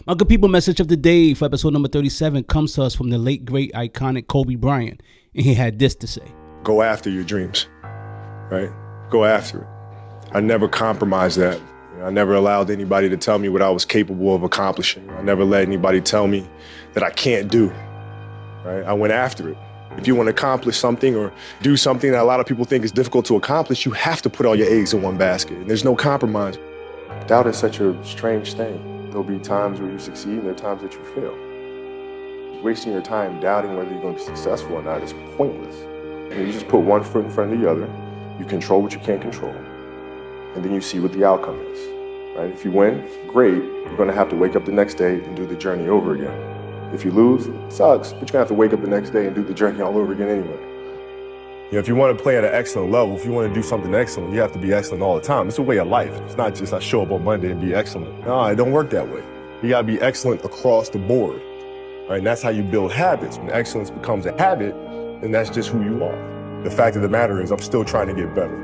My good people, message of the day for episode number 37 comes to us from the late, great, iconic Kobe Bryant. And he had this to say. Go after your dreams, right? Go after it. I never compromised that. I never allowed anybody to tell me what I was capable of accomplishing. I never let anybody tell me that I can't do, right? I went after it. If you want to accomplish something or do something that a lot of people think is difficult to accomplish, you have to put all your eggs in one basket, and there's no compromise. Doubt is such a strange thing. There'll be times where you succeed and there are times that you fail. Wasting your time doubting whether you're going to be successful or not is pointless. And you just put one foot in front of the other, you control what you can't control, and then you see what the outcome is, right? If you win, great, you're going to have to wake up the next day and do the journey over again. If you lose, it sucks, but you're going to have to wake up the next day and do the journey all over again anyway. You know, if you want to play at an excellent level, if you want to do something excellent, you have to be excellent all the time. It's a way of life. It's not just I show up on Monday and be excellent. No, it don't work that way. You got to be excellent across the board, right? And that's how you build habits. When excellence becomes a habit, then that's just who you are. The fact of the matter is I'm still trying to get better.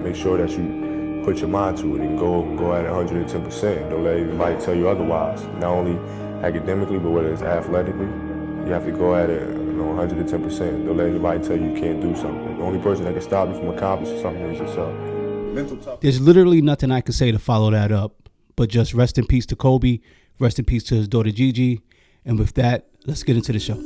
Make sure that you put your mind to it and go at 110%. Don't let anybody tell you otherwise. Not only academically, but whether it's athletically, you have to go at it 110%. Don't let anybody tell you can't do something. The only person that can stop you from accomplishing something is yourself. There's literally nothing I can say to follow that up, but just rest in peace to Kobe, rest in peace to his daughter Gigi, and with that, let's get into the show.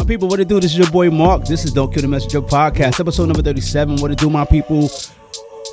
People, what it do? This is your boy Marc. This is Don't Kill the Messenger podcast, episode number 37. What it do, my people?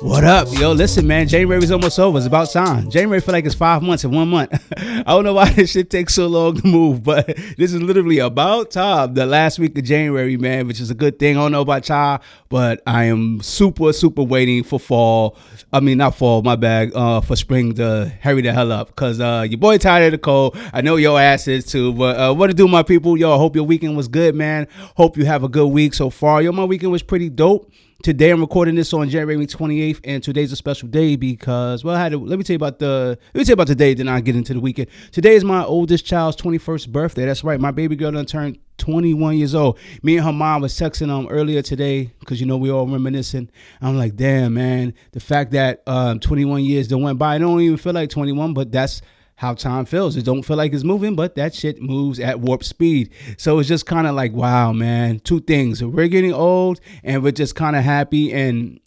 What up? Yo, listen, man, January's almost over. It's about time. January feel like it's 5 months in 1 month. I don't know why this shit takes so long to move, but this is literally about time. The last week of January, man, which is a good thing. I don't know about y'all, but I am super waiting for fall. I mean, not fall, my bad, for spring to hurry the hell up, because your boy tired of the cold. I know your ass is too, but what it do, my people? Yo, I hope your weekend was good, man. Hope you have a good week so far. Yo, my weekend was pretty dope. Today I'm recording this on January 28th, and today's a special day because, well, let me tell you about the day, then I'll get into the weekend. Today is my oldest child's 21st birthday. That's right, my baby girl done turned 21 years old. Me and her mom was texting earlier today because, you know, we all reminiscing. I'm like, damn, man, the fact that 21 years done went by, I don't even feel like 21, but that's how time feels. It don't feel like it's moving, but that shit moves at warp speed. So it's just kind of like, wow, man, two things. We're getting old and we're just kind of happy and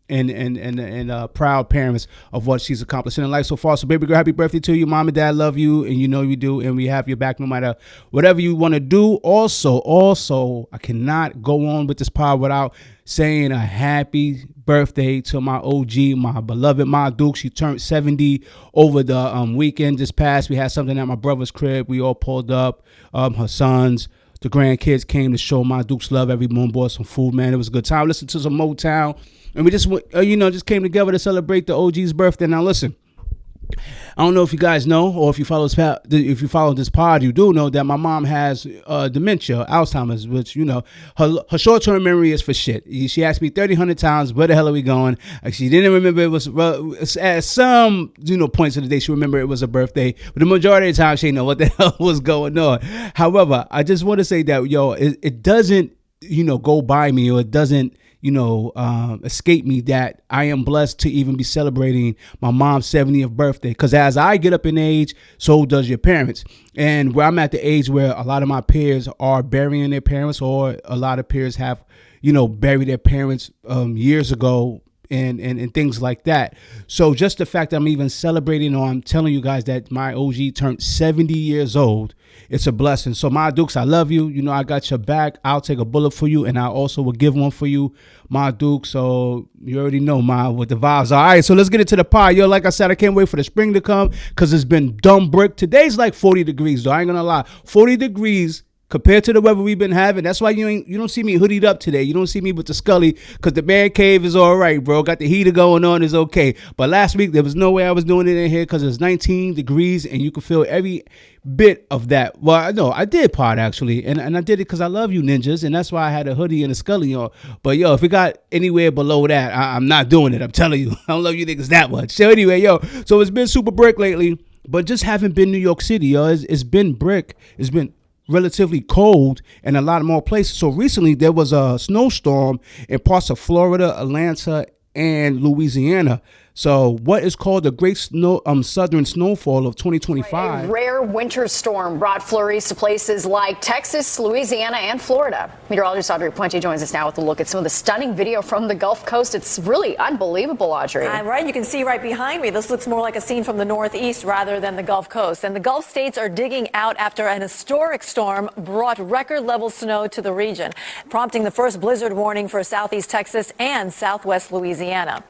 proud parents of what she's accomplished in life so far. So baby girl, happy birthday to you. Mom and dad love you, and you know you do, and we have your back no matter whatever you want to do. Also, I cannot go on with this pod without saying a happy birthday to my OG, my beloved Ma Duke. She turned 70 over the weekend just past. We had something at my brother's crib. We all pulled up. Her sons, the grandkids came to show Ma Duke's love. Everyone bought some food, man. It was a good time. Listened to some Motown. And we just, just came together to celebrate the OG's birthday. Now, listen, I don't know if you guys know, or if you follow this pod, you do know that my mom has dementia, Alzheimer's, which, you know, her short-term memory is for shit. She asked me 100 times, where the hell are we going? She didn't remember it was, at some, points of the day, she remembered it was a birthday, but the majority of the time, she didn't know what the hell was going on. However, I just want to say that, it doesn't, go by me, or it doesn't, escape me that I am blessed to even be celebrating my mom's 70th birthday. Because as I get up in age, so does your parents. And where I'm at the age where a lot of my peers are burying their parents, or a lot of peers have, buried their parents years ago, and things like that. So just the fact that I'm even celebrating, or I'm telling you guys that my OG turned 70 years old, it's a blessing. So my Dukes, I love you. I got your back. I'll take a bullet for you, and I also will give one for you, my Duke. So you already know what the vibes are. All right, so let's get into the pie. Yo, like I said, I can't wait for the spring to come because it's been dumb brick. Today's like 40 degrees, though. I ain't gonna lie. 40 degrees compared to the weather we've been having. That's why you don't see me hoodied up today. You don't see me with the Scully, because the man cave is all right, bro. Got the heater going on, is okay. But last week there was no way I was doing it in here because it's 19 degrees and you can feel every bit of that. Well, no, I did pod actually, and I did it because I love you ninjas, and that's why I had a hoodie and a scully on. But yo, if it got anywhere below that, I'm not doing it. I'm telling you, I don't love you niggas that much. So anyway, yo, so it's been super brick lately, but just haven't been New York City, yo. It's been brick. It's been relatively cold in a lot more places. So recently there was a snowstorm in parts of Florida, Atlanta, and Louisiana. So what is called the Great Southern Snowfall of 2025. A rare winter storm brought flurries to places like Texas, Louisiana, and Florida. Meteorologist Audrey Puente joins us now with a look at some of the stunning video from the Gulf Coast. It's really unbelievable, Audrey. Right, you can see right behind me. This looks more like a scene from the Northeast rather than the Gulf Coast. And the Gulf states are digging out after an historic storm brought record-level snow to the region, prompting the first blizzard warning for Southeast Texas and Southwest Louisiana.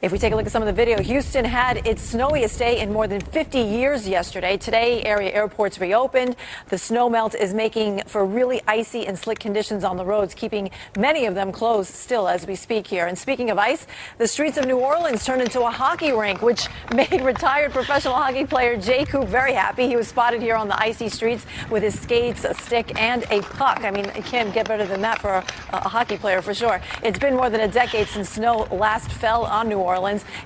If we take a look at some of the video, Houston had its snowiest day in more than 50 years yesterday. Today, area airports reopened. The snow melt is making for really icy and slick conditions on the roads, keeping many of them closed still as we speak here. And speaking of ice, the streets of New Orleans turned into a hockey rink, which made retired professional hockey player Jay Coop very happy. He was spotted here on the icy streets with his skates, a stick, and a puck. I mean, it can't get better than that for a hockey player for sure. It's been more than a decade since snow last fell on New Orleans,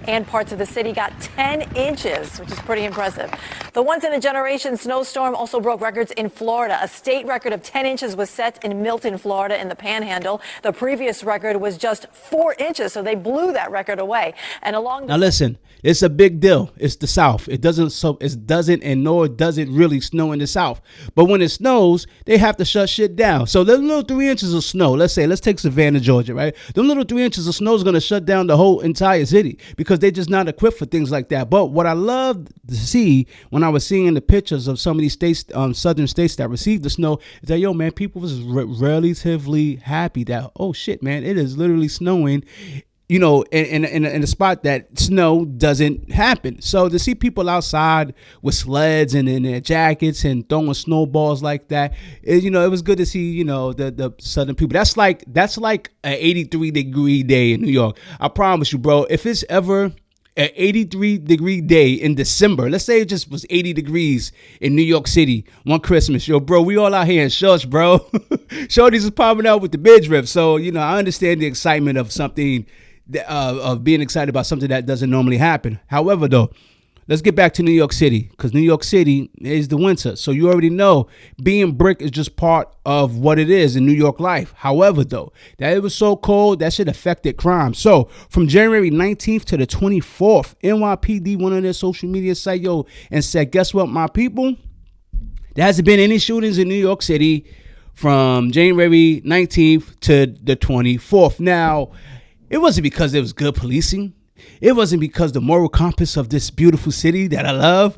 and parts of the city got 10 inches, which is pretty impressive. The once-in-a-generation snowstorm also broke records in Florida. A state record of 10 inches was set in Milton, Florida, in the Panhandle. The previous record was just 4 inches, so they blew that record away. And along now, listen, it's a big deal. It's the South. It doesn't and nor does it really snow in the South. But when it snows, they have to shut shit down. So the little 3 inches of snow, let's take Savannah, Georgia, right? The little 3 inches of snow is going to shut down the whole entire city because they're just not equipped for things like that. But what I love to see when I was seeing the pictures of some of these states, southern states that received the snow, is that, yo, man, people was relatively happy that, oh shit, man, it is literally snowing, you know, in a spot that snow doesn't happen. So to see people outside with sleds and in their jackets and throwing snowballs like that, it was good to see, the southern people. That's like an 83-degree day in New York. I promise you, bro, if it's ever an 83-degree day in December, let's say it just was 80 degrees in New York City one Christmas, yo, bro, we all out here in shorts, bro. Shorties is popping out with the bitch rip. So, I understand the excitement of something, of being excited about something that doesn't normally happen. However, though, let's get back to New York City, because New York City is the winter. So you already know being brick is just part of what it is in New York life. However, though, that it was so cold, that shit affected crime. So from January 19th to the 24th, NYPD went on their social media site, and said, guess what, my people? There hasn't been any shootings in New York City from January 19th to the 24th. Now, it wasn't because it was good policing. It wasn't because the moral compass of this beautiful city that I love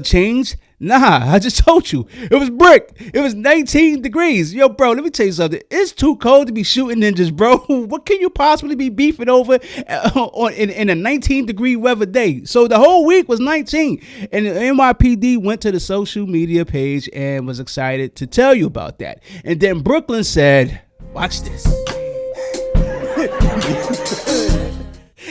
changed. Nah, I just told you. It was brick. It was 19 degrees. Yo, bro, let me tell you something. It's too cold to be shooting ninjas, bro. What can you possibly be beefing over in a 19-degree weather day? So the whole week was 19. And the NYPD went to the social media page and was excited to tell you about that. And then Brooklyn said, watch this.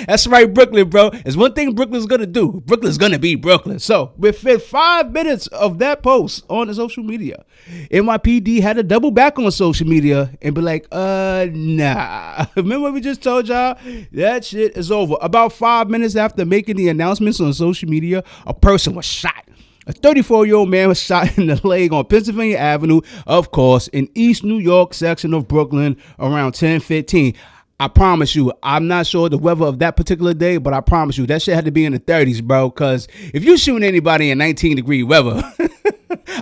That's right, Brooklyn, bro. There's one thing Brooklyn's gonna do. Brooklyn's gonna be Brooklyn. So within 5 minutes of that post on the social media, NYPD had to double back on social media and be like, nah. Remember what we just told y'all? That shit is over. About 5 minutes after making the announcements on social media, a person was shot. A 34-year-old man was shot in the leg on Pennsylvania Avenue, of course, in East New York section of Brooklyn around 10:15. I promise you, I'm not sure the weather of that particular day, but I promise you, that shit had to be in the 30s, bro, because if you shooting anybody in 19-degree weather,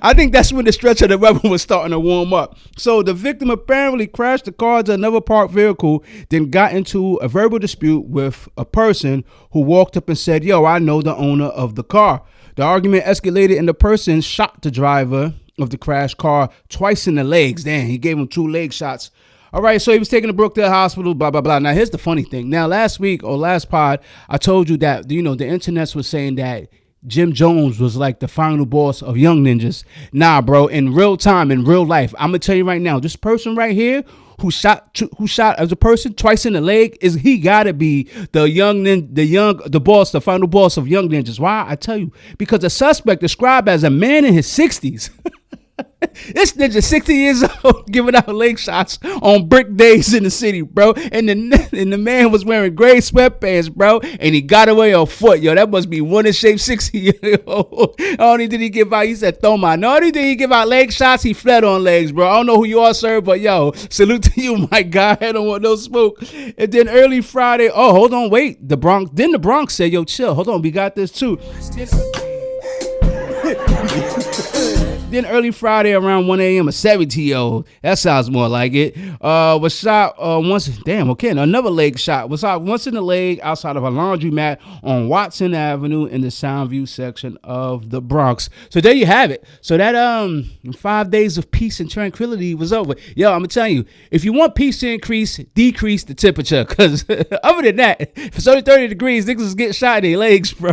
I think that's when the stretch of the weather was starting to warm up. So the victim apparently crashed the car to another parked vehicle, then got into a verbal dispute with a person who walked up and said, yo, I know the owner of the car. The argument escalated and the person shot the driver of the crashed car twice in the legs. Damn, he gave him 2 leg shots. All right, so he was taken to Brookdale Hospital, blah, blah, blah. Now, here's the funny thing. Now, last week or last pod, I told you that, the internet was saying that Jim Jones was like the final boss of Young Ninjas. Nah, bro, in real time, in real life, I'm going to tell you right now, this person right here who shot as a person twice in the leg he gotta be the boss, the final boss of Young Ninjas. Why? I tell you, because the suspect described as a man in his 60s. This ninja 60 years old giving out leg shots on brick days in the city, bro. And the man was wearing gray sweatpants, bro. And he got away on foot. Yo, that must be one in shape 60-year-old. Not only did he give out, he said, throw my. Not only did he give out leg shots, he fled on legs, bro. I don't know who you are, sir, but yo, salute to you, my guy. I don't want no smoke. And then early Friday, oh, hold on, wait. The Bronx said, yo, chill. Hold on, we got this too. Then early Friday around 1 a.m., a 17-year-old, that sounds more like it, was shot once. Damn, okay, another leg shot was shot once in the leg outside of a laundromat on Watson Avenue in the Soundview section of the Bronx. So there you have it. So that 5 days of peace and tranquility was over. Yo, I'm gonna tell you, if you want peace to increase, decrease the temperature, because other than that, if it's only 30 degrees, niggas is getting shot in their legs, bro.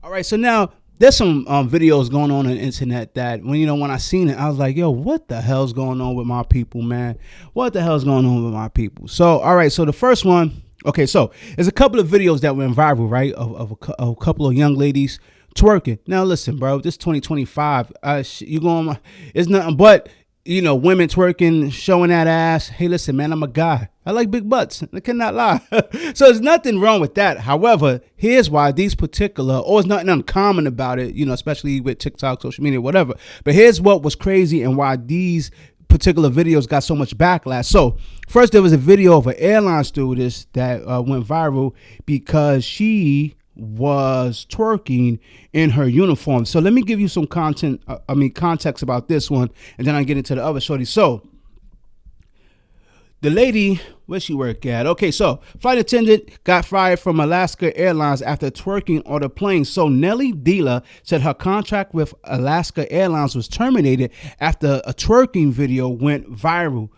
All right, so now there's some videos going on the internet that when I seen it, I was like, yo, what the hell's going on with my people, man? What the hell's going on with my people? So, all right. So the first one, okay. So there's a couple of videos that went viral, right? Of a couple of young ladies twerking. Now, listen, bro, this 2025, it's nothing but, women twerking, showing that ass. Hey, listen, man, I'm a guy. I like big butts. I cannot lie. So there's nothing wrong with that. However, here's why these particular, or there's nothing uncommon about it, especially with TikTok, social media, whatever. But here's what was crazy and why these particular videos got so much backlash. So first, there was a video of an airline stewardess that went viral because she was twerking in her uniform. So let me give you some context about this one, and then I get into the other shorty. So the lady, where she work at? Okay, so flight attendant got fired from Alaska Airlines after twerking on the plane. So Nellie Dealer said her contract with Alaska Airlines was terminated after a twerking video went viral.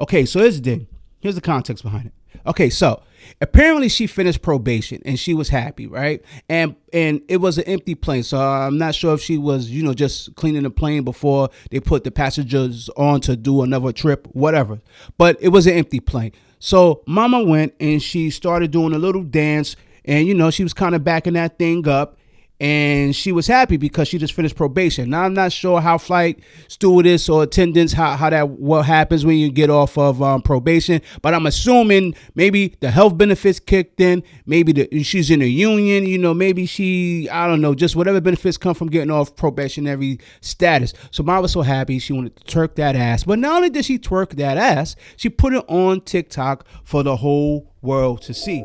Okay, so here's the thing. Here's the context behind it. Okay, so apparently she finished probation and she was happy, right? And it was an empty plane, so I'm not sure if she was, just cleaning the plane before they put the passengers on to do another trip, whatever. But it was an empty plane. So mama went and she started doing a little dance, and she was kind of backing that thing up. And she was happy because she just finished probation. Now, I'm not sure how flight stewardess or attendants, what happens when you get off of probation. But I'm assuming maybe the health benefits kicked in. Maybe she's in a union. Maybe I don't know, just whatever benefits come from getting off probationary status. So Mom was so happy. She wanted to twerk that ass. But not only did she twerk that ass, she put it on TikTok for the whole world to see.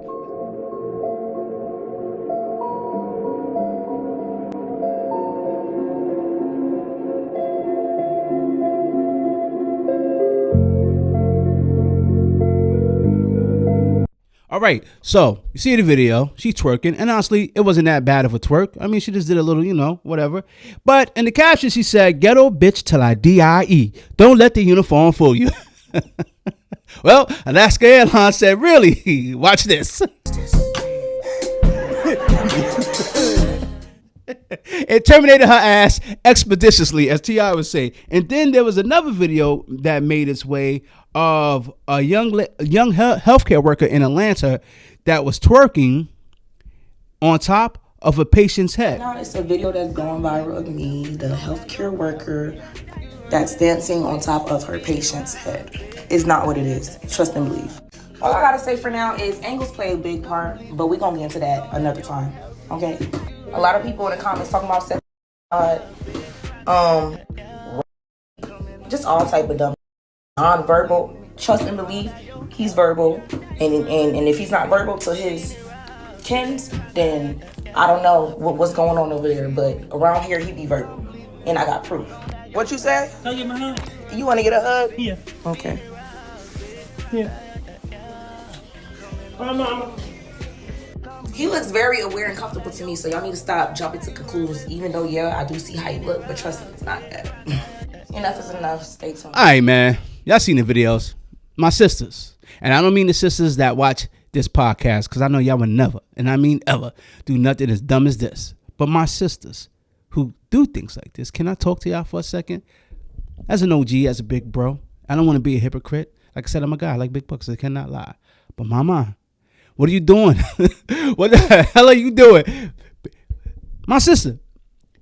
All right, so you see the video, she's twerking, and honestly, it wasn't that bad of a twerk. I mean, she just did a little, whatever. But in the caption, she said, "Ghetto bitch till I die. Don't let the uniform fool you." Well, Alaska Airlines said, really? Watch this. It terminated her ass expeditiously, as T.I. would say. And then there was another video that made its way of a young healthcare worker in Atlanta that was twerking on top of a patient's head. Now it's a video that's going viral of me, the healthcare worker that's dancing on top of her patient's head. It's not what it is. Trust and believe. All I gotta say for now is angles play a big part, but we're gonna get into that another time. Okay? A lot of people in the comments talking about sex, just all type of dumb. Non-verbal, trust and believe, he's verbal, and if he's not verbal to his kins, then I don't know what's going on over there, but around here he be verbal, and I got proof. What you say? I'll get my hug. You want to get a hug? Yeah. Okay. Yeah. Bye, mama. He looks very aware and comfortable to me, so y'all need to stop jumping to conclusions, even though, yeah, I do see how he look, but trust me, it's not that. Enough is enough. Stay tuned. All right, man. Y'all seen the videos. My sisters. And I don't mean the sisters that watch this podcast, because I know y'all would never, and I mean ever, do nothing as dumb as this. But my sisters who do things like this, can I talk to y'all for a second? As an OG, as a big bro, I don't want to be a hypocrite. Like I said, I'm a guy. I like big bucks. I cannot lie. But mama, what are you doing? What the hell are you doing? My sister,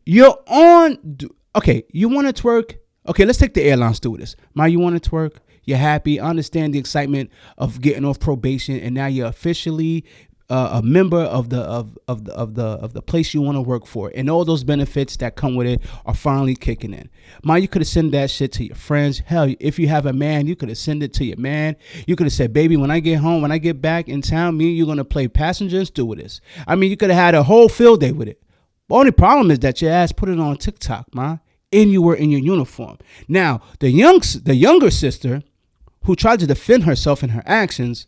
you're on. Okay, you want to twerk? Okay, let's take the airline stewardess. Ma, you want to twerk? You're happy. I understand the excitement of getting off probation, and now you're officially a member of the place you want to work for, and all those benefits that come with it are finally kicking in. Ma, you could have sent that shit to your friends. Hell, if you have a man, you could have sent it to your man. You could have said, baby, when I get home, when I get back in town, me and you're gonna play passenger and stewardess. I mean, you could have had a whole field day with it. The only problem is that your ass put it on TikTok, ma, and you were in your uniform. Now, the younger sister, who tried to defend herself and her actions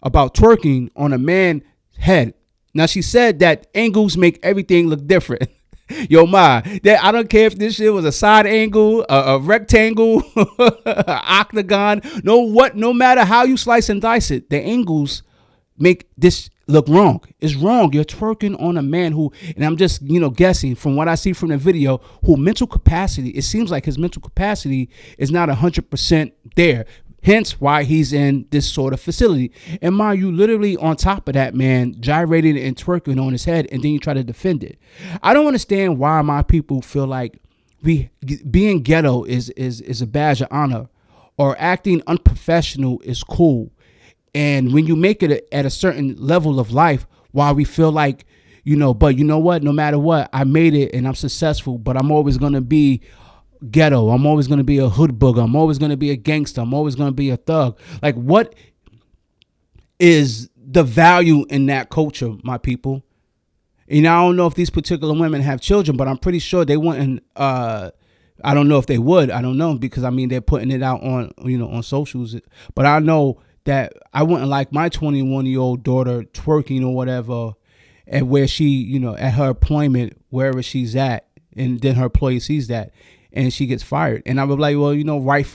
about twerking on a man's head. Now, she said that angles make everything look different. Yo, ma, that I don't care if this shit was a side angle, a rectangle, a octagon. No matter how you slice and dice it, the angles make this look wrong. It's wrong. You're twerking on a man who, and I'm just, guessing from what I see from the video, who mental capacity, it seems like his mental capacity is not 100% there. Hence why he's in this sort of facility. And Ma, you literally on top of that man, gyrating and twerking on his head, and then you try to defend it. I don't understand why my people feel like being ghetto is a badge of honor, or acting unprofessional is cool. And when you make it at a certain level of life, why we feel like, but you know what, no matter what, I made it and I'm successful, but I'm always going to be ghetto. I'm always going to be a hood booger. I'm always going to be a gangster. I'm always going to be a thug. Like, what is the value in that culture, my people? I don't know if these particular women have children, but I'm pretty sure they wouldn't. I don't know if they would. I don't know, because they're putting it out on, on socials. But I know that I wouldn't like my 21-year-old daughter twerking or whatever at where she, at her employment, wherever she's at, and then her employee sees that and she gets fired. And I would be like, well,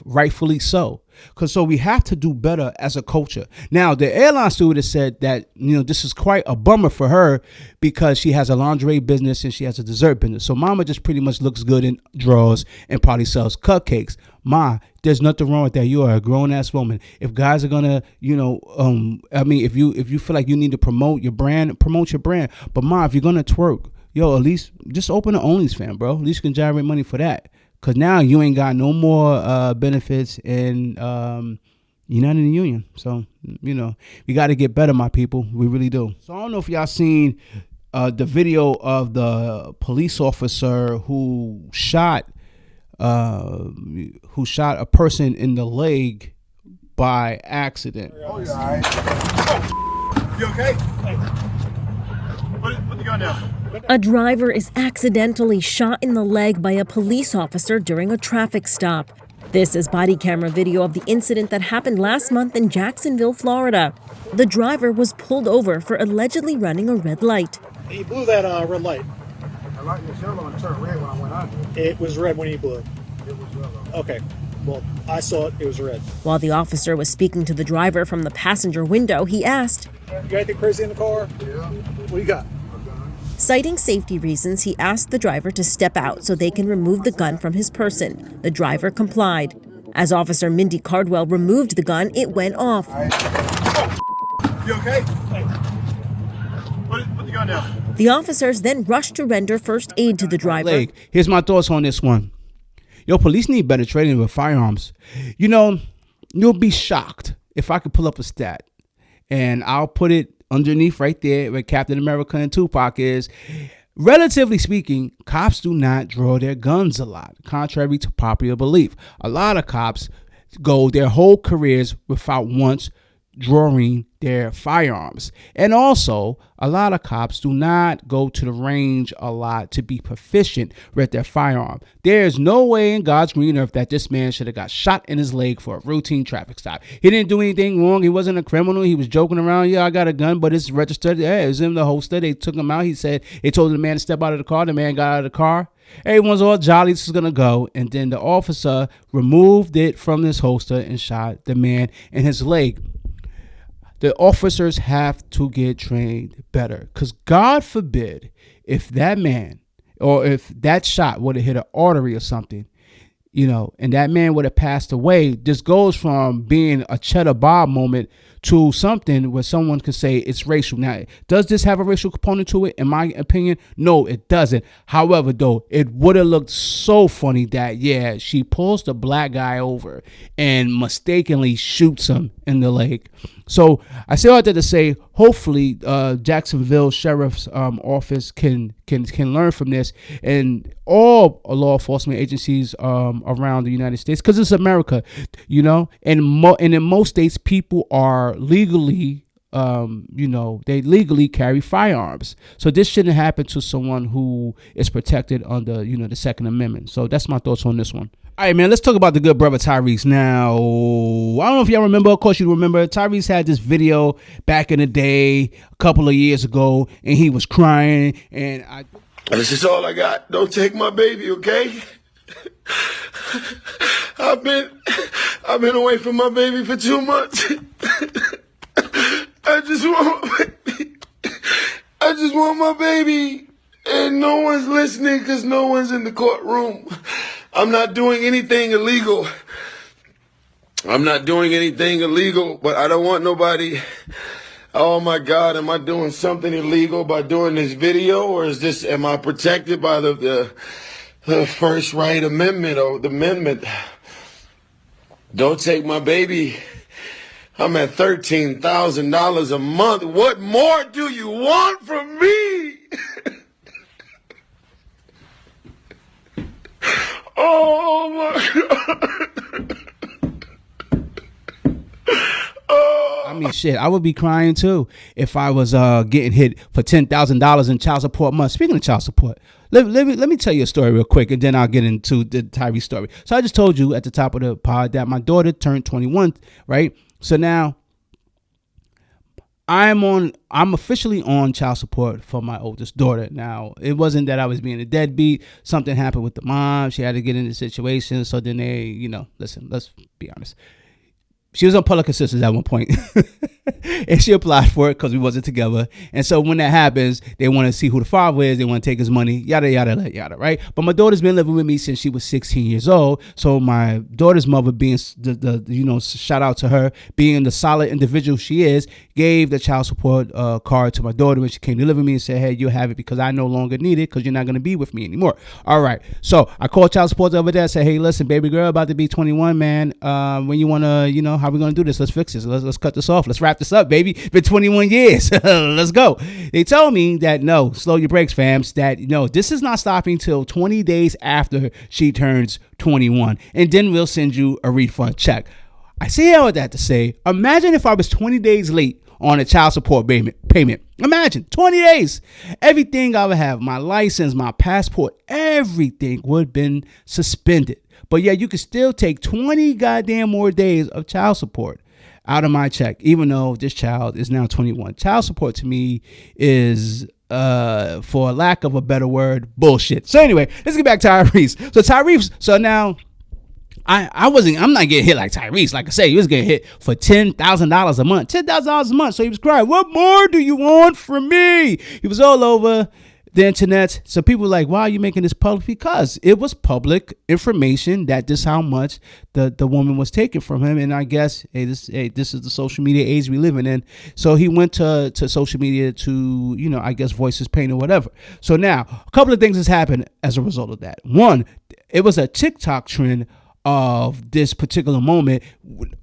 rightfully so. So we have to do better as a culture. Now, the airline stewardess said that, this is quite a bummer for her because she has a lingerie business and she has a dessert business. So mama just pretty much looks good in drawers and probably sells cupcakes. Ma, there's nothing wrong with that. You are a grown ass woman. If guys are gonna, if you feel like you need to promote your brand. But Ma, if you're gonna twerk, at least just open an OnlyFans, bro. At least you can generate money for that. Cause now you ain't got no more benefits, and you're not in the union. So we got to get better, my people. We really do. So I don't know if y'all seen the video of the police officer who shot a person in the leg by accident. Oh, you all right? You okay? Hey. Put the gun down. A driver is accidentally shot in the leg by a police officer during a traffic stop. This is body camera video of the incident that happened last month in Jacksonville, Florida. The driver was pulled over for allegedly running a red light. He blew that red light. The light was yellow and turned red when I went out. It was red when he blew it. It was yellow. Okay. Well, I saw it. It was red. While the officer was speaking to the driver from the passenger window, he asked, "You got anything crazy in the car?" Yeah. What do you got? Citing safety reasons, he asked the driver to step out so they can remove the gun from his person. The driver complied. As Officer Mindy Cardwell removed the gun, it went off. You okay? Hey. Put the gun down. The officers then rushed to render first aid to the driver. Here's my thoughts on this one. Police need better training with firearms. You'll be shocked if I could pull up a stat, and I'll put it underneath right there where Captain America and Tupac is. Relatively speaking, cops do not draw their guns a lot, contrary to popular belief. A lot of cops go their whole careers without once drawing their firearms. And also, a lot of cops do not go to the range a lot to be proficient with their firearm. There's no way in God's green earth that this man should have got shot in his leg for a routine traffic stop. He didn't do anything wrong. He wasn't a criminal. He was joking around. Yeah, I got a gun, but it's registered. Yeah, it was in the holster. They took him out. They told the man to step out of the car. The man got out of the car. Everyone's all jolly. This is going to go. And then the officer removed it from his holster and shot the man in his leg. The officers have to get trained better, because God forbid if that man or if that shot would have hit an artery or something, and that man would have passed away. This goes from being a Cheddar Bob moment to something where someone could say it's racial. Now, does this have a racial component to it? In my opinion, no, it doesn't. However, though, it would have looked so funny that, yeah, she pulls the black guy over and mistakenly shoots him in the leg. So I say all that to say, hopefully, Jacksonville Sheriff's Office can learn from this, and all law enforcement agencies around the United States, because it's America, and in most states, people are legally, they legally carry firearms. So this shouldn't happen to someone who is protected under, the Second Amendment. So that's my thoughts on this one. All right, man, let's talk about the good brother Tyrese. Now, I don't know if y'all remember. Of course you remember. Tyrese had this video back in the day, a couple of years ago, and he was crying. And this is all I got. Don't take my baby, okay? I've been away from my baby for 2 months. I just want my baby, and no one's listening because no one's in the courtroom. I'm not doing anything illegal. But I don't want nobody. Oh my God, am I doing something illegal by doing this video, or am I protected by the First Right Amendment or the amendment? Don't take my baby. I'm at $13,000 a month. What more do you want from me? Oh my God. I mean, shit, I would be crying too if I was getting hit for $10,000 in child support a month. Speaking of child support, let me tell you a story real quick, and then I'll get into the Tyrese story. So I just told you at the top of the pod that my daughter turned 21, right? So now I'm officially on child support for my oldest daughter. Now, it wasn't that I was being a deadbeat. Something happened with the mom. She had to get into the situation. So then they, listen, let's be honest. She was on public assistance at one point, and she applied for it because we wasn't together. And so when that happens, they want to see who the father is. They want to take his money, yada, yada, yada, right? But my daughter's been living with me since she was 16 years old. So my daughter's mother, being the shout out to her, being the solid individual she is, gave the child support card to my daughter when she came to live with me and said, hey, you'll have it because I no longer need it because you're not going to be with me anymore. All right. So I called child support over there and said, hey, listen, baby girl, about to be 21, man. When you want to, how we going to do this? Let's fix this. Let's cut this off. Let's wrap this up, baby. It's been 21 years. Let's go. They told me that, no, slow your brakes, fams, that, this is not stopping till 20 days after she turns 21. And then we'll send you a refund check. I say all of that to say, imagine if I was 20 days late on a child support payment. Imagine 20 days. Everything I would have, my license, my passport, everything would have been suspended. But yeah, you could still take 20 goddamn more days of child support out of my check, even though this child is now 21. Child support to me is, for lack of a better word, bullshit. So anyway, let's get back to Tyrese. So now I'm not getting hit like Tyrese. Like I say, he was getting hit for $10,000 a month. $10,000 a month. So he was crying, what more do you want from me? He was all over the internet. So people were like, why are you making this public? Because it was public information that this how much the woman was taken from him. And I guess, this is the social media age we living in. So he went to social media to, I guess voice his pain or whatever. So now a couple of things has happened as a result of that. One, it was a TikTok trend of this particular moment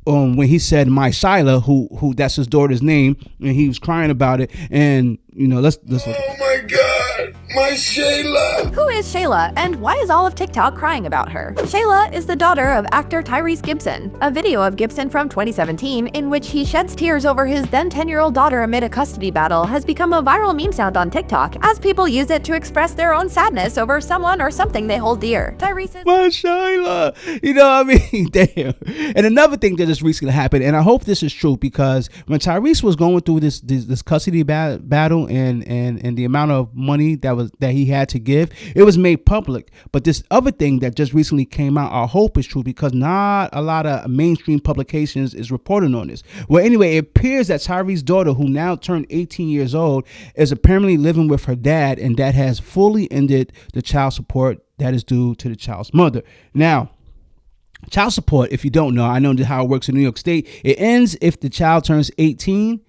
when he said my Shyla, who that's his daughter's name, and he was crying about it. And let's look. Oh my God, my Shayla. Who is Shayla, and why is all of TikTok crying about her? Shayla is the daughter of actor Tyrese Gibson. A video of Gibson from 2017 in which he sheds tears over his then 10-year-old daughter amid a custody battle has become a viral meme sound on TikTok as people use it to express their own sadness over someone or something they hold dear. Tyrese is my Shayla. Damn. And another thing that just recently happened, and I hope this is true, because when Tyrese was going through this custody battle and the amount of money that he had to give, it was made public. But this other thing that just recently came out, I hope is true, because not a lot of mainstream publications is reporting on this. Well, anyway, it appears that Tyrese's daughter, who now turned 18 years old, is apparently living with her dad, and that has fully ended the child support that is due to the child's mother. Now, child support, if you don't know, I know how it works in New York State. It ends if the child turns 18.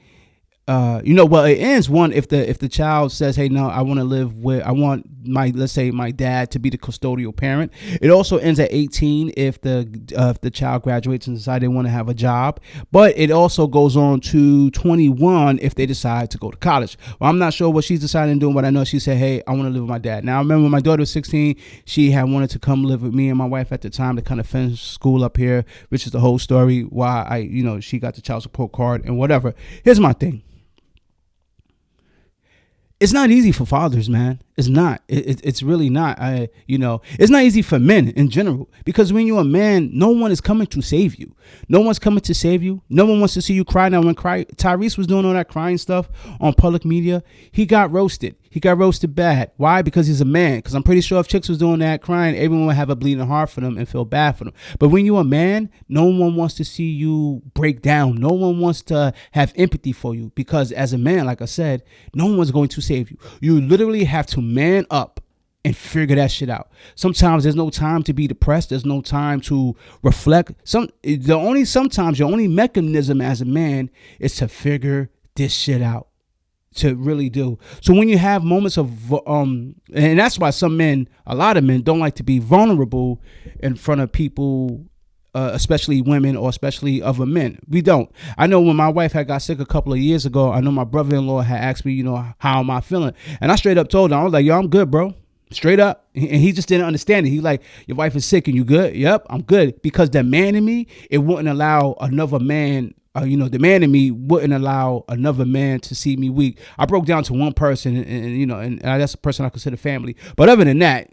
It ends if the child says, hey, no, I want let's say my dad to be the custodial parent. It also ends at 18 if the child graduates and decide they want to have a job. But it also goes on to 21 if they decide to go to college. Well, I'm not sure what she's deciding to do, but I know she said, hey, I want to live with my dad. Now, I remember when my daughter was 16, she had wanted to come live with me and my wife at the time to kind of finish school up here, which is the whole story why she got the child support card and whatever. Here's my thing. It's not easy for fathers, man. It's not. It's really not. It's not easy for men in general, because when you're a man, no one is coming to save you. No one's coming to save you. No one wants to see you cry. Now, when Tyrese was doing all that crying stuff on public media, he got roasted. He got roasted bad. Why? Because he's a man. Because I'm pretty sure if chicks was doing that crying, everyone would have a bleeding heart for them and feel bad for them. But when you're a man, no one wants to see you break down. No one wants to have empathy for you, because as a man, like I said, no one's going to save you. You literally have to man up and figure that shit out. Sometimes there's no time to be depressed. There's no time to reflect. Sometimes your only mechanism as a man is to figure this shit out. To really do. So when you have moments of and that's why a lot of men don't like to be vulnerable in front of people, especially women or especially other men. We don't. I know when my wife had got sick a couple of years ago, I know my brother-in-law had asked me, how am I feeling? And I straight up told him, I was like, yo, I'm good, bro. Straight up. And he just didn't understand it. He like, your wife is sick and you good? Yep, I'm good. Because the man in me, it wouldn't allow another man, the man in me wouldn't allow another man to see me weak. I broke down to one person and that's the person I consider family. But other than that,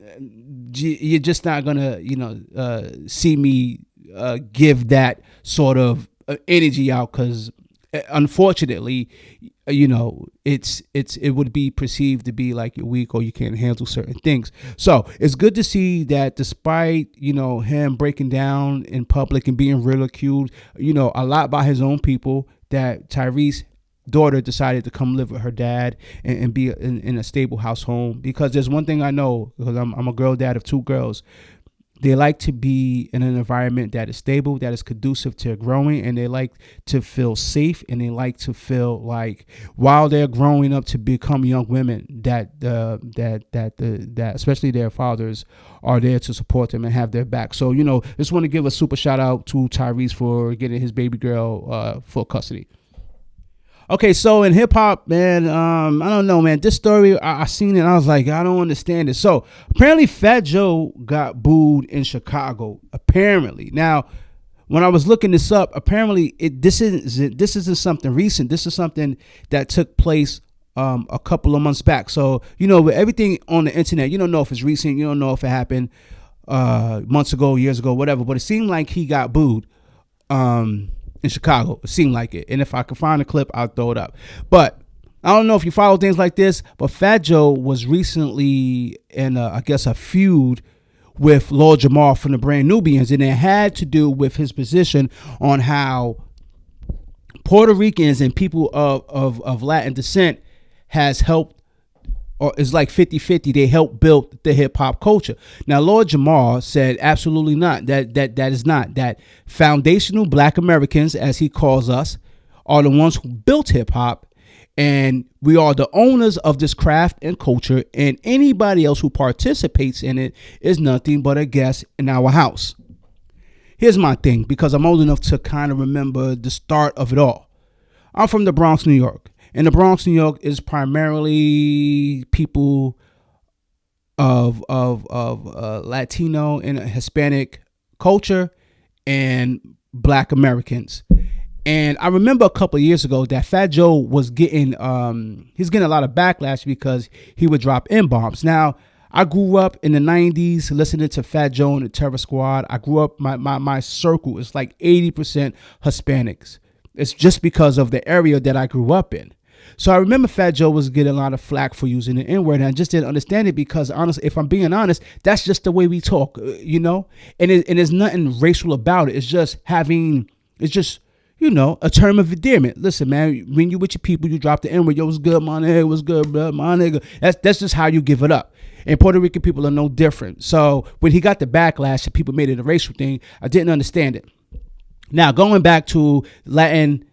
you're just not going to, see me give that sort of energy out, because unfortunately, it would be perceived to be like you're weak or you can't handle certain things. So it's good to see that despite, him breaking down in public and being ridiculed, a lot by his own people, that Tyrese's daughter decided to come live with her dad and be in a stable household. Because there's one thing I know, because I'm a girl dad of 2 girls. They like to be in an environment that is stable, that is conducive to growing, and they like to feel safe, and they like to feel like while they're growing up to become young women, that especially their fathers are there to support them and have their back. So, just want to give a super shout out to Tyrese for getting his baby girl full custody. Okay, so in hip hop, man, I don't know, man. This story, I seen it, and I was like, I don't understand it. So apparently, Fat Joe got booed in Chicago. Apparently, now when I was looking this up, apparently this isn't something recent. This is something that took place a couple of months back. So with everything on the internet, you don't know if it's recent. You don't know if it happened months ago, years ago, whatever. But it seemed like he got booed. In Chicago, it seemed like it. And if I can find a clip, I'll throw it up. But I don't know if you follow things like this, but Fat Joe was recently in, a feud with Lord Jamar from the Brand Nubians. And it had to do with his position on how Puerto Ricans and people of Latin descent has helped, or is like 50-50. They helped build the hip hop culture. Now, Lord Jamar said absolutely not. That is not. That foundational Black Americans, as he calls us, are the ones who built hip hop, and we are the owners of this craft and culture, and anybody else who participates in it is nothing but a guest in our house. Here's my thing, because I'm old enough to kind of remember the start of it all. I'm from the Bronx, New York. And the Bronx, New York is primarily people of Latino and Hispanic culture and Black Americans. And I remember a couple of years ago that Fat Joe was getting he's getting a lot of backlash because he would drop N-bombs. Now, I grew up in the 90s listening to Fat Joe and the Terror Squad. I grew up, my circle is like 80% Hispanics. It's just because of the area that I grew up in. So I remember Fat Joe was getting a lot of flack for using the N-word, and I just didn't understand it because, honestly, if I'm being honest, that's just the way we talk, And there's nothing racial about it. It's just a term of endearment. Listen, man, when you with your people, you drop the N-word. Yo, what's good, my nigga? What's good, bro? My nigga. That's just how you give it up. And Puerto Rican people are no different. So when he got the backlash and people made it a racial thing, I didn't understand it. Now, going back to Latin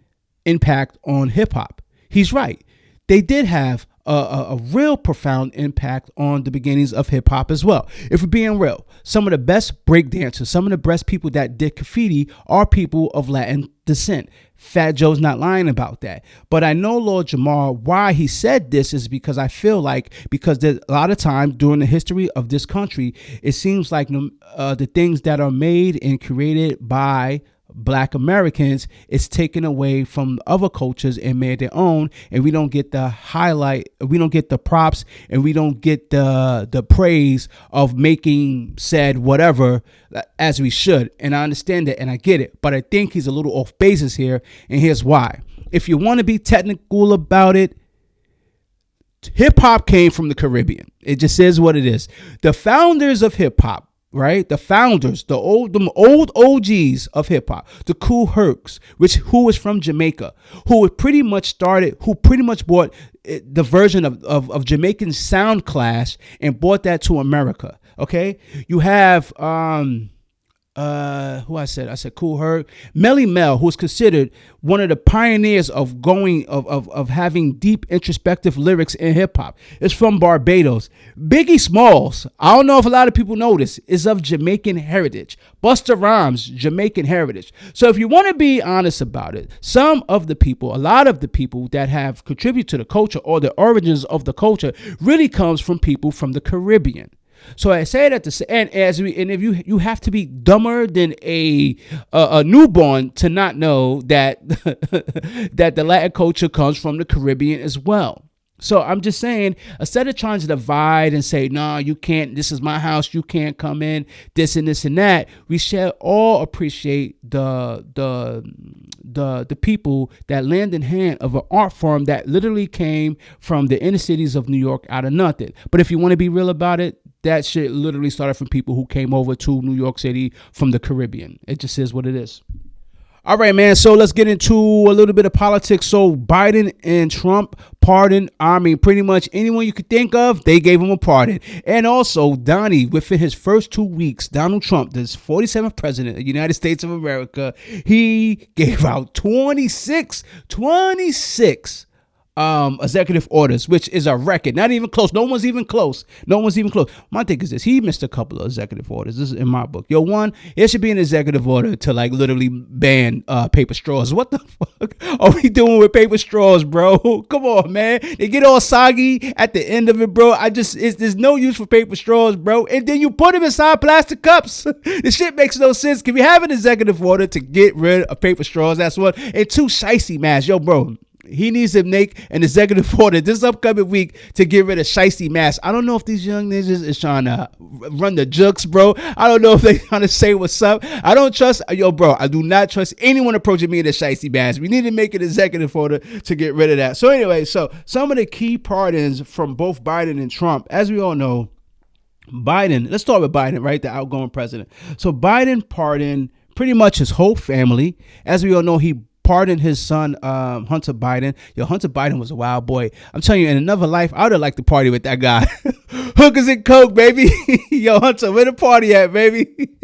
impact on hip hop, he's right. They did have a real profound impact on the beginnings of hip hop as well. If we're being real, some of the best breakdancers, some of the best people that did graffiti are people of Latin descent. Fat Joe's not lying about that. But I know Lord Jamar, why he said this is because I feel like, because there's a lot of time during the history of this country, it seems like the things that are made and created by Black Americans is taken away from other cultures and made their own, and we don't get the highlight, we don't get the props, and we don't get the praise of making said whatever as we should. And I understand that and I get it, but I think he's a little off basis here, and here's why. If you want to be technical about it, hip hop came from the Caribbean. It just is what it is. The founders of hip hop, right? The founders, the old OGs of hip hop, the Kool Hercs, who was from Jamaica, who pretty much brought the version of Jamaican sound clash and brought that to America. Okay, you have who I said Kool Herc, Melly Mel, who's considered one of the pioneers of having deep introspective lyrics in hip hop. It's from Barbados. Biggie Smalls, I don't know if a lot of people know this, is of Jamaican heritage. Busta Rhymes, Jamaican heritage. So if you want to be honest about it, a lot of the people that have contributed to the culture or the origins of the culture really comes from people from the Caribbean. So I say that to say, and if you have to be dumber than a newborn to not know that that the Latin culture comes from the Caribbean as well. So I'm just saying, instead of trying to divide and say, no, you can't, this is my house, you can't come in, this and this and that, we should all appreciate the people that lend in hand of an art form that literally came from the inner cities of New York out of nothing. But if you want to be real about it, that shit literally started from people who came over to New York City from the Caribbean. It just is what it is. All right, man. So let's get into a little bit of politics. So Biden and Trump pardon. I mean, pretty much anyone you could think of, they gave him a pardon. And also, Donnie, within his first 2 weeks, Donald Trump, the 47th president of the United States of America, he gave out 26 executive orders, which is a record. Not even close. No one's even close. My thing is this: he missed a couple of executive orders. This is in my book. One, it should be an executive order to like literally ban paper straws. What the fuck are we doing with paper straws, bro? Come on, man. They get all soggy at the end of it, bro. There's no use for paper straws, bro. And then you put them inside plastic cups. This shit makes no sense. Can we have an executive order to get rid of paper straws? That's one. And two, shiesty masks. Bro. He needs to make an executive order this upcoming week to get rid of shiesty masks. I don't know if these young niggas is trying to run the jokes, bro. I don't know if they trying to say what's up. I don't trust, bro, I do not trust anyone approaching me in a shiesty mask. We need to make an executive order to get rid of that. So anyway, so some of the key pardons from both Biden and Trump, as we all know, Biden, let's start with Biden, right? The outgoing president. So Biden pardoned pretty much his whole family. As we all know, he pardoned his son, Hunter Biden. Hunter Biden was a wild boy. I'm telling you, in another life, I would have liked to party with that guy. Hookers and coke, baby. Hunter, where the party at, baby?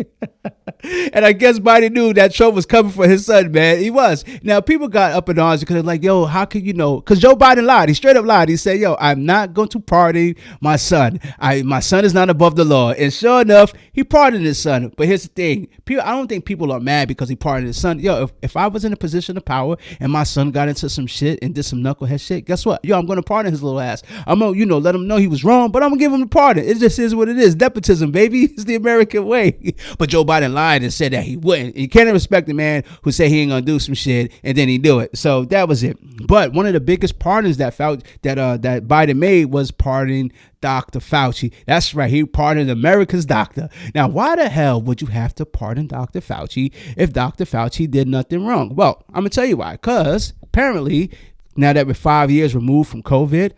And I guess Biden knew that Trump was coming for his son, man. He was. Now, people got up in arms because they're like, how can you know? Because Joe Biden lied. He straight up lied. He said, I'm not going to pardon my son. My son is not above the law. And sure enough, he pardoned his son. But here's the thing. I don't think people are mad because he pardoned his son. If I was in a position of power and my son got into some shit and did some knucklehead shit, guess what? I'm going to pardon his little ass. I'm going to, let him know he was wrong, but I'm going to give him the pardon. It just is what it is. Nepotism, baby. It's the American way. But Joe Biden lied and said that he wouldn't. You can't respect the man who said he ain't gonna do some shit and then he do it. So that was it. But one of the biggest pardons that Biden made was pardoning Dr. Fauci. That's right. He pardoned America's doctor. Now, why the hell would you have to pardon Dr. Fauci if Dr. Fauci did nothing wrong? Well, I'm gonna tell you why. Because apparently, now that we're 5 years removed from COVID,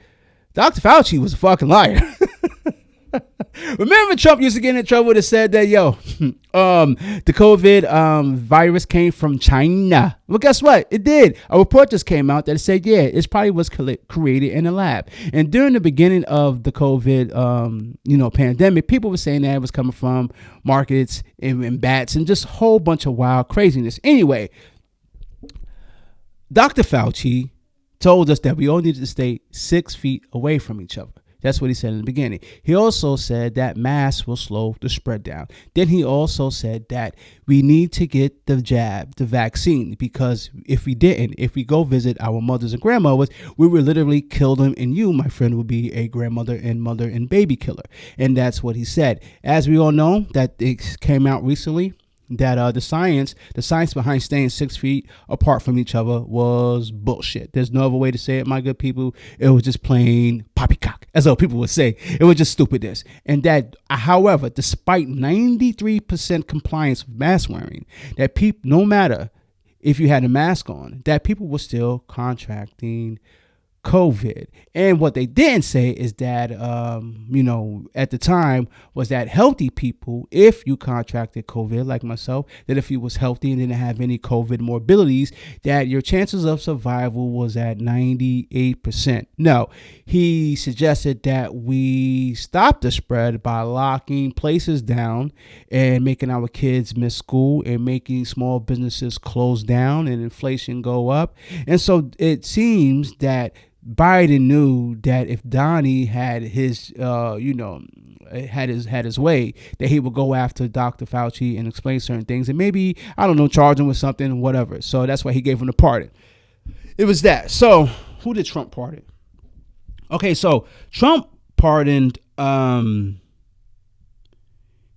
Dr. Fauci was a fucking liar. Remember Trump used to get in trouble that said that, the COVID virus came from China. Well, guess what? It did. A report just came out that said, it probably was created in a lab. And during the beginning of the COVID, pandemic, people were saying that it was coming from markets and bats and just a whole bunch of wild craziness. Anyway, Dr. Fauci told us that we all needed to stay 6 feet away from each other. That's what he said in the beginning. He also said that masks will slow the spread down. Then he also said that we need to get the jab, the vaccine, because if we go visit our mothers and grandmothers, we would literally kill them, and you, my friend, would be a grandmother and mother and baby killer. And that's what he said. As we all know, that it came out recently that the science behind staying 6 feet apart from each other was bullshit. There's no other way to say it, my good people. It was just plain poppycock, as though people would say. It was just stupidness. And that, however, despite 93% compliance with mask wearing, that people, no matter if you had a mask on, that people were still contracting COVID. And what they didn't say is that, at the time was that healthy people, if you contracted COVID like myself, that if you was healthy and didn't have any COVID morbidities, that your chances of survival was at 98%. No, he suggested that we stop the spread by locking places down and making our kids miss school and making small businesses close down and inflation go up. And so it seems that Biden knew that if Donnie had his, had his way, that he would go after Dr. Fauci and explain certain things and maybe, charge him with something, whatever. So that's why he gave him the pardon. It was that. So who did Trump pardon? Okay, so Trump pardoned,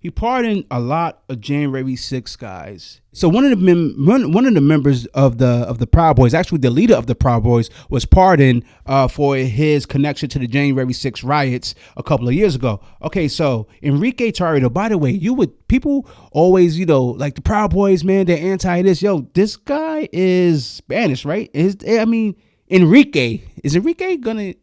he pardoned a lot of January 6 guys. So one of the members of the Proud Boys, actually the leader of the Proud Boys, was pardoned for his connection to the January 6 riots a couple of years ago. Okay, so Enrique Tarrio. By the way, people always like the Proud Boys, man, they're anti this. This guy is Spanish, right? Enrique. Is Enrique gonna?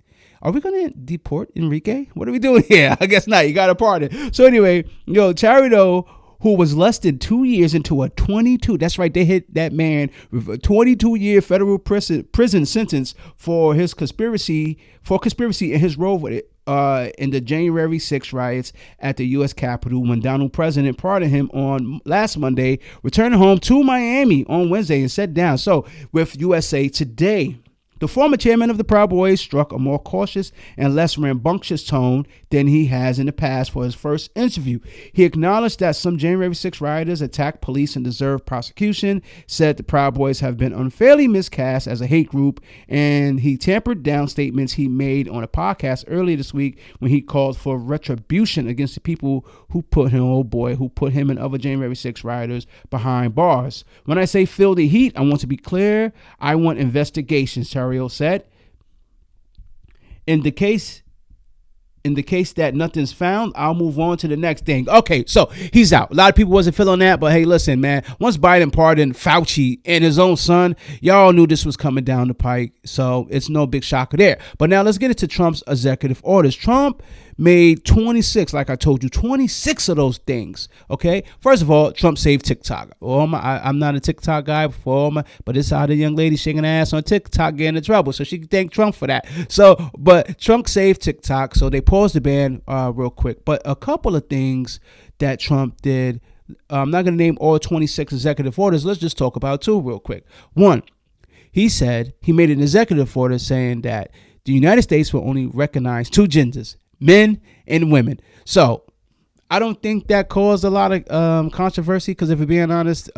Are we going to deport Enrique? What are we doing here? I guess not. You got a pardon. So anyway, Charito, who was less than 2 years into a 22, that's right, they hit that man with a 22-year federal prison sentence for his conspiracy and his role with it in the January 6 riots at the U.S. Capitol when Donald President pardoned him on last Monday, returning home to Miami on Wednesday and sat down. So with USA Today, the former chairman of the Proud Boys struck a more cautious and less rambunctious tone than he has in the past for his first interview. He acknowledged that some January 6 rioters attacked police and deserved prosecution, said the Proud Boys have been unfairly miscast as a hate group, and he tempered down statements he made on a podcast earlier this week when he called for retribution against the people who put him and other January 6 rioters behind bars. When I say feel the heat, I want to be clear. I want investigations, Terrio said. In the case that nothing's found, I'll move on to the next thing. Okay, so he's out. A lot of people wasn't feeling that, but hey, listen, man. Once Biden pardoned Fauci and his own son, y'all knew this was coming down the pike, so it's no big shocker there. But now let's get into Trump's executive orders. Trump made 26, like I told you, 26 of those things. Okay, first of all, Trump saved TikTok. I'm not a TikTok guy but it's how the young lady shaking her ass on TikTok getting in trouble, so she can thank Trump for that. So, but Trump saved TikTok, so they paused the ban real quick. But a couple of things that Trump did, I'm not going to name all 26 executive orders. Let's just talk about two real quick. One, he said he made an executive order saying that the United States will only recognize two genders, men and women. So I don't think that caused a lot of controversy, because if we're being honest,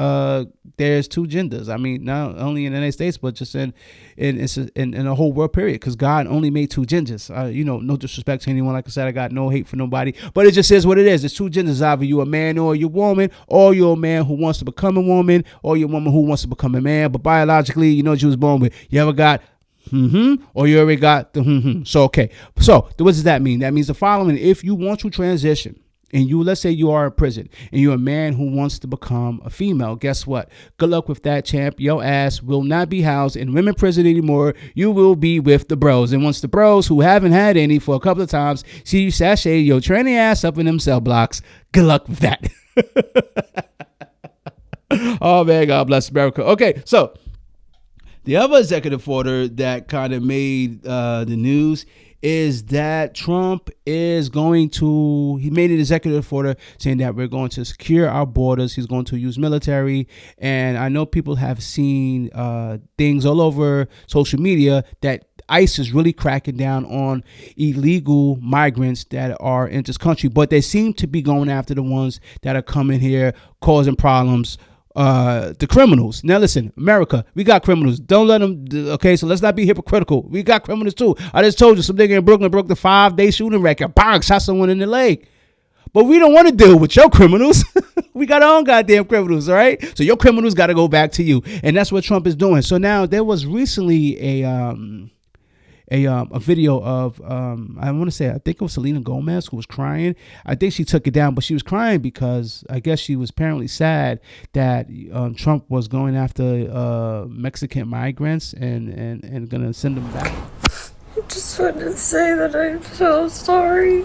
there's two genders. I mean, not only in the United States, but just in the whole world period, because God only made two genders. No disrespect to anyone. Like I said, I got no hate for nobody, but it just is what it is. It's two genders. Either you're a man or you're a woman, or you're a man who wants to become a woman, or you're a woman who wants to become a man. But biologically, you was born with. You ever got or you already got the So, okay. So what does that mean? That means the following. If you want to transition and let's say you are in prison and you're a man who wants to become a female, guess what? Good luck with that, champ. Your ass will not be housed in women prison anymore. You will be with the bros. And once the bros who haven't had any for a couple of times see you sashay your tranny ass up in them cell blocks, good luck with that. Oh man, God bless America. Okay, so the other executive order that kind of made the news is that Trump is he made an executive order saying that we're going to secure our borders. He's going to use military. And I know people have seen things all over social media that ICE is really cracking down on illegal migrants that are in this country, but they seem to be going after the ones that are coming here causing problems. The criminals. Now listen, America, we got criminals. Don't let them. Okay, so let's not be hypocritical. We got criminals too. I just told you some nigga in Brooklyn broke the 5-day shooting record. Bang, shot someone in the leg. But we don't want to deal with your criminals. We got our own goddamn criminals, all right? So your criminals got to go back to you, and that's what Trump is doing. So now there was recently a video of I want to say, I think it was Selena Gomez who was crying. I think she took it down, but she was crying because I guess she was apparently sad that Trump was going after Mexican migrants and gonna send them back. I just wanted to say that I'm so sorry.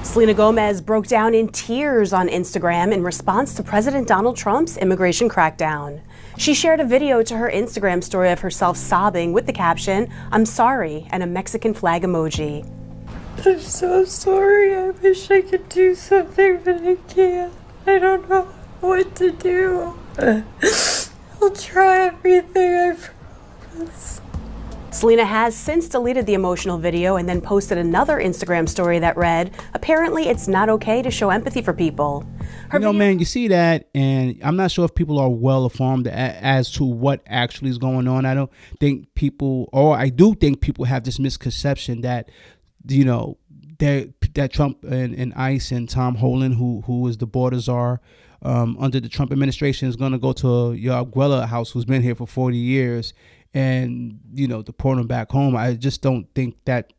Selena Gomez broke down in tears on Instagram in response to President Donald Trump's immigration crackdown. She shared a video to her Instagram story of herself sobbing with the caption, "I'm sorry," and a Mexican flag emoji. I'm so sorry. I wish I could do something, but I can't. I don't know what to do. I'll try everything, I promise. Selena has since deleted the emotional video and then posted another Instagram story that read, "Apparently it's not okay to show empathy for people." Man, you see that, and I'm not sure if people are well informed as to what actually is going on. I don't think people, or I do think people have this misconception that, that Trump and ICE and Tom Holland, who is the border czar under the Trump administration, is going to go to your Abuela house, who's been here for 40 years, and deport them back home. I just don't think that's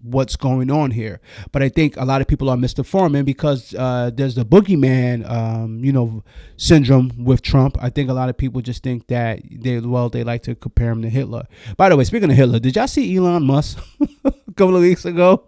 what's going on here. But I think a lot of people are misinformed because there's the boogeyman syndrome with Trump. I think a lot of people just think that they like to compare him to Hitler. By the way, speaking of Hitler, did y'all see Elon Musk a couple of weeks ago?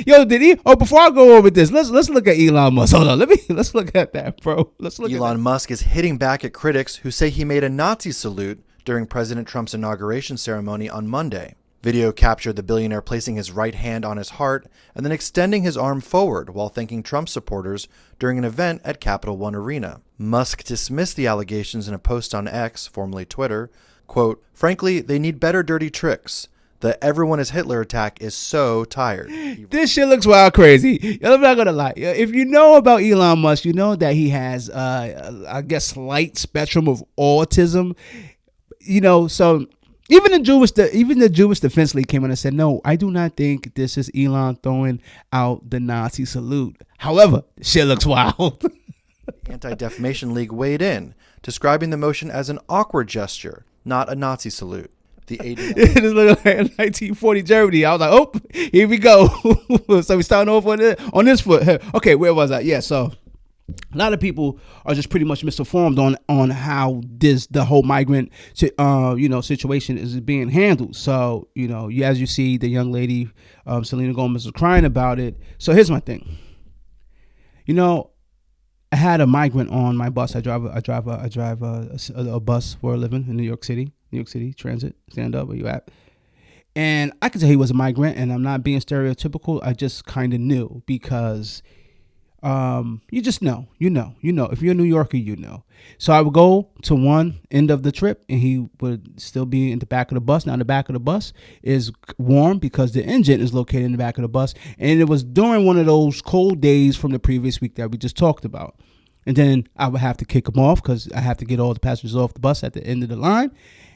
Yo, did he? Oh, before I go over this, let's look at Elon Musk. Hold on, let's look at that, bro. Elon Musk is hitting back at critics who say he made a Nazi salute during President Trump's inauguration ceremony on Monday. Video captured the billionaire placing his right hand on his heart and then extending his arm forward while thanking Trump supporters during an event at Capital One Arena. Musk dismissed the allegations in a post on X, formerly Twitter. Quote, "Frankly, they need better dirty tricks. The everyone is Hitler attack is so tired." This shit looks wild crazy. I'm not gonna lie. If you know about Elon Musk, you know that he has, I guess, slight spectrum of autism. So even the Jewish Defense League came in and said, no, I do not think this is Elon throwing out the Nazi salute. However, shit looks wild. The Anti-Defamation League weighed in, describing the motion as an awkward gesture, not a Nazi salute. The it looked like 1940 Germany. I was like, oh, here we go. So we're starting off on this foot. Okay, where was I? Yeah, so a lot of people are just pretty much misinformed on how the whole migrant situation is being handled. So as you see, the young lady Selena Gomez was crying about it. So here's my thing. I had a migrant on my bus. I drive a bus for a living in New York City Transit. Stand up, where you at? And I could tell he was a migrant, and I'm not being stereotypical. I just kind of knew because you just know. If you're a New Yorker, you know. So I would go to one end of the trip and he would still be in the back of the bus. Now the back of the bus is warm because the engine is located in the back of the bus. And it was during one of those cold days from the previous week that we just talked about. And then I would have to kick him off because I have to get all the passengers off the bus at the end of the line.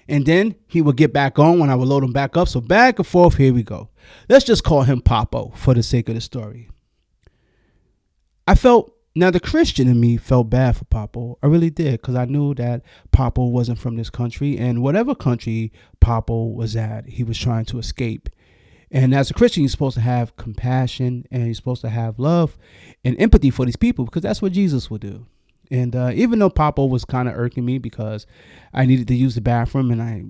And then he would get back on when I would load him back up. So back and forth, here we go. Let's just call him Papo for the sake of the story. Now the Christian in me felt bad for Papo. I really did, because I knew that Papo wasn't from this country, and whatever country Papo was at, he was trying to escape. And as a Christian, you're supposed to have compassion and you're supposed to have love and empathy for these people, because that's what Jesus would do. And even though Papa was kind of irking me because I needed to use the bathroom and I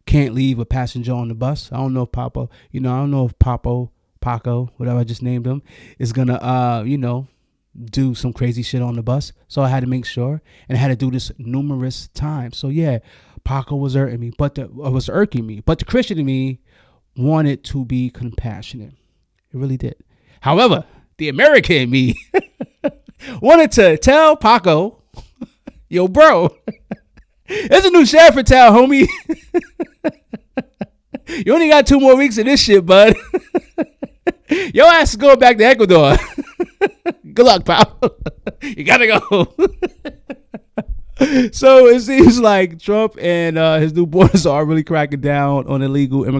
can't leave a passenger on the bus. I don't know if Paco, whatever I just named him, is going to, do some crazy shit on the bus. So I had to make sure, and I had to do this numerous times. So yeah, Paco was irking me, but the Christian in me wanted to be compassionate. It really did. However, the American in me wanted to tell Paco, yo, bro, there's a new sheriff in town, homie. You only got 2 more weeks of this shit, bud. Your ass is going back to Ecuador. Good luck, pal. You gotta go. So it seems like Trump and his new boys are really cracking down on illegal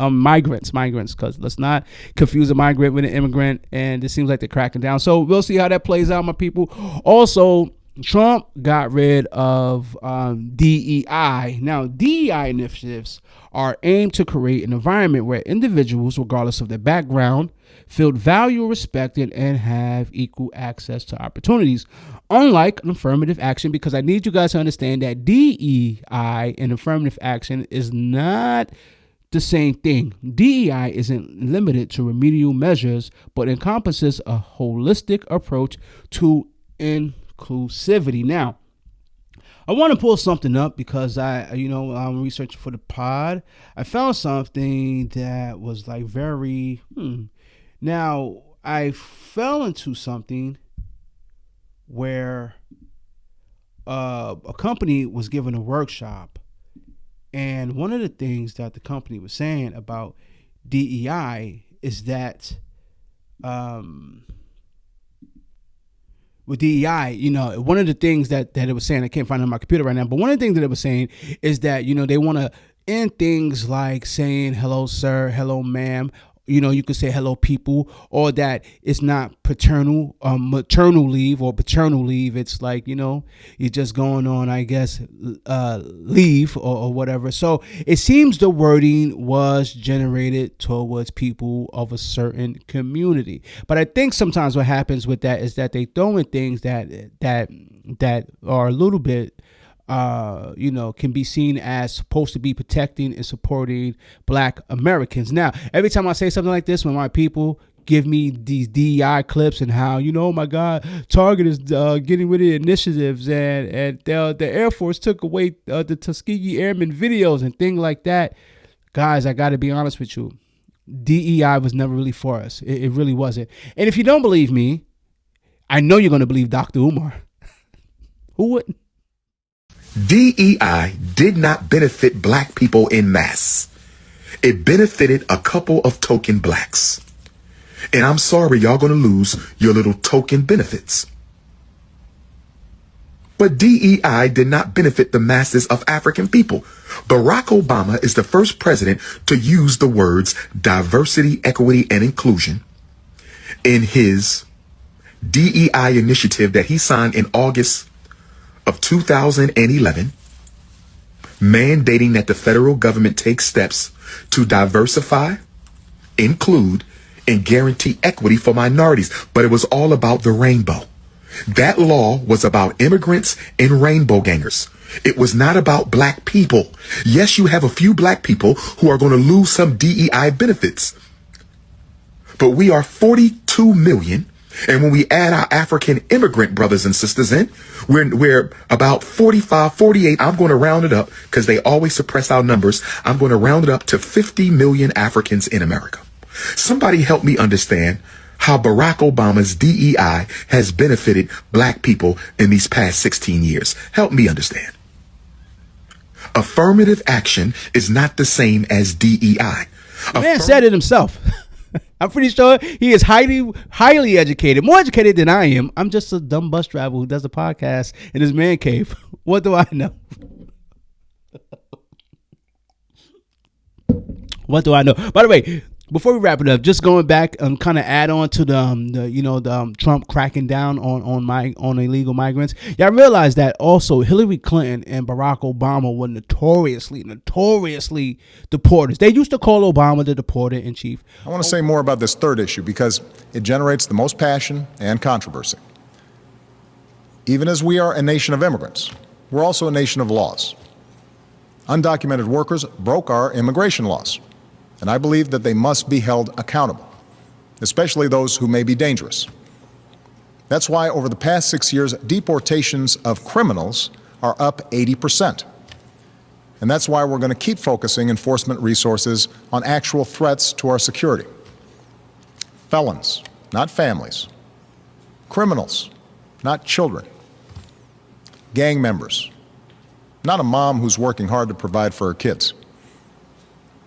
migrants, because let's not confuse a migrant with an immigrant. And it seems like they're cracking down. So we'll see how that plays out, my people. Also, Trump got rid of DEI. Now, DEI initiatives are aimed to create an environment where individuals, regardless of their background, feel valued, respected, and have equal access to opportunities. Unlike an affirmative action, because I need you guys to understand that DEI and affirmative action is not the same thing. DEI isn't limited to remedial measures, but encompasses a holistic approach to inclusivity. Now, I want to pull something up because I'm researching for the pod. I found something that was like very, Now, I fell into something where a company was giving a workshop, and one of the things that the company was saying about DEI is that with DEI, one of the things that it was saying, I can't find it on my computer right now, but one of the things that it was saying is that, they want to end things like saying hello, sir, hello, ma'am. You could say hello, people, or that it's not maternal leave or paternal leave. It's like, you're just going on, I guess, leave or whatever. So it seems the wording was generated towards people of a certain community. But I think sometimes what happens with that is that they throw in things that are a little bit can be seen as supposed to be protecting and supporting Black Americans. Now, every time I say something like this, when my people give me these DEI clips and how, oh my God, Target is getting rid of initiatives and the Air Force took away the Tuskegee Airmen videos and things like that. Guys, I got to be honest with you. DEI was never really for us. It really wasn't. And if you don't believe me, I know you're going to believe Dr. Umar. Who wouldn't? DEI did not benefit Black people en masse. It benefited a couple of token Blacks. And I'm sorry, y'all gonna lose your little token benefits. But DEI did not benefit the masses of African people. Barack Obama is the first president to use the words diversity, equity, and inclusion in his DEI initiative that he signed in August of 2011, mandating that the federal government take steps to diversify, include, and guarantee equity for minorities. But it was all about the rainbow. That law was about immigrants and rainbow gangers. It was not about Black people. Yes, you have a few Black people who are going to lose some DEI benefits, but we are 42 million. And when we add our African immigrant brothers and sisters in, we're about 45, 48. I'm going to round it up because they always suppress our numbers. I'm going to round it up to 50 million Africans in America. Somebody help me understand how Barack Obama's DEI has benefited Black people in these past 16 years. Help me understand. Affirmative action is not the same as DEI. The man said it himself. I'm pretty sure he is highly educated, more educated than I am. I'm just a dumb bus driver who does a podcast in his man cave. What do I know? What do I know? By the way, before we wrap it up, just going back and kind of add on to the Trump cracking down on illegal migrants. Y'all realize that also Hillary Clinton and Barack Obama were notoriously deporters. They used to call Obama the deporter in chief. I want to say more about this third issue because it generates the most passion and controversy. Even as we are a nation of immigrants, we're also a nation of laws. Undocumented workers broke our immigration laws, and I believe that they must be held accountable, especially those who may be dangerous. That's why over the past 6 years, deportations of criminals are up 80%. And that's why we're going to keep focusing enforcement resources on actual threats to our security. Felons, not families. Criminals, not children. Gang members, not a mom who's working hard to provide for her kids.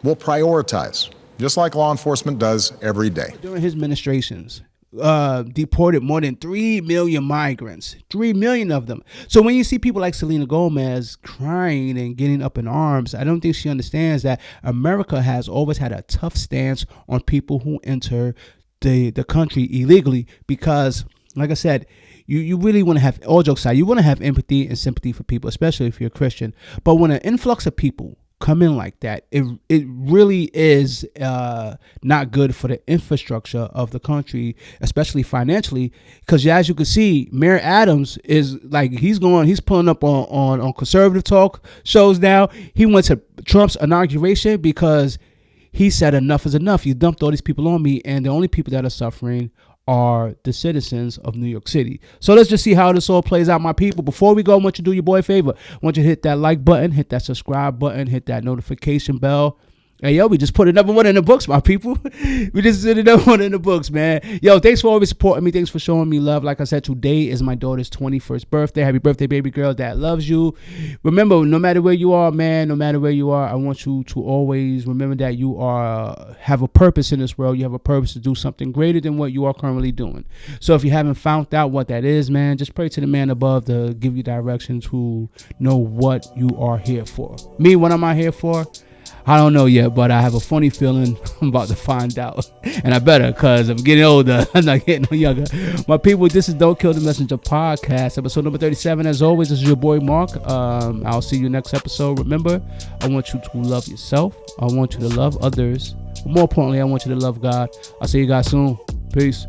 We'll prioritize, just like law enforcement does every day. During his administrations, deported more than 3 million migrants, 3 million of them. So when you see people like Selena Gomez crying and getting up in arms, I don't think she understands that America has always had a tough stance on people who enter the country illegally because, like I said, you really want to have, all jokes aside, you want to have empathy and sympathy for people, especially if you're a Christian. But when an influx of people come in like that, it really is not good for the infrastructure of the country, especially financially, because as you can see, Mayor Adams is like, he's pulling up on conservative talk shows now. He went to Trump's inauguration because he said enough is enough. You dumped all these people on me, and the only people that are suffering are the citizens of New York City. So let's just see how this all plays out, my people. Before we go, I want you to do your boy a favor. I want you to hit that like button, hit that subscribe button, hit that notification bell. Hey, yo, we just put another one in the books, my people. We just did another one in the books, man. Yo, thanks for always supporting me. Thanks for showing me love. Like I said, today is my daughter's 21st birthday. Happy birthday, baby girl that loves you. Remember, no matter where you are, man, no matter where you are, I want you to always remember that you have a purpose in this world. You have a purpose to do something greater than what you are currently doing. So if you haven't found out what that is, man, just pray to the man above to give you direction to know what you are here for. Me, what am I here for? I don't know yet, but I have a funny feeling I'm about to find out. And I better, because I'm getting older. I'm not getting no younger. My people, this is Don't Kill the Messenger podcast, episode number 37. As always, this is your boy, Marc. I'll see you next episode. Remember, I want you to love yourself. I want you to love others. But more importantly, I want you to love God. I'll see you guys soon. Peace.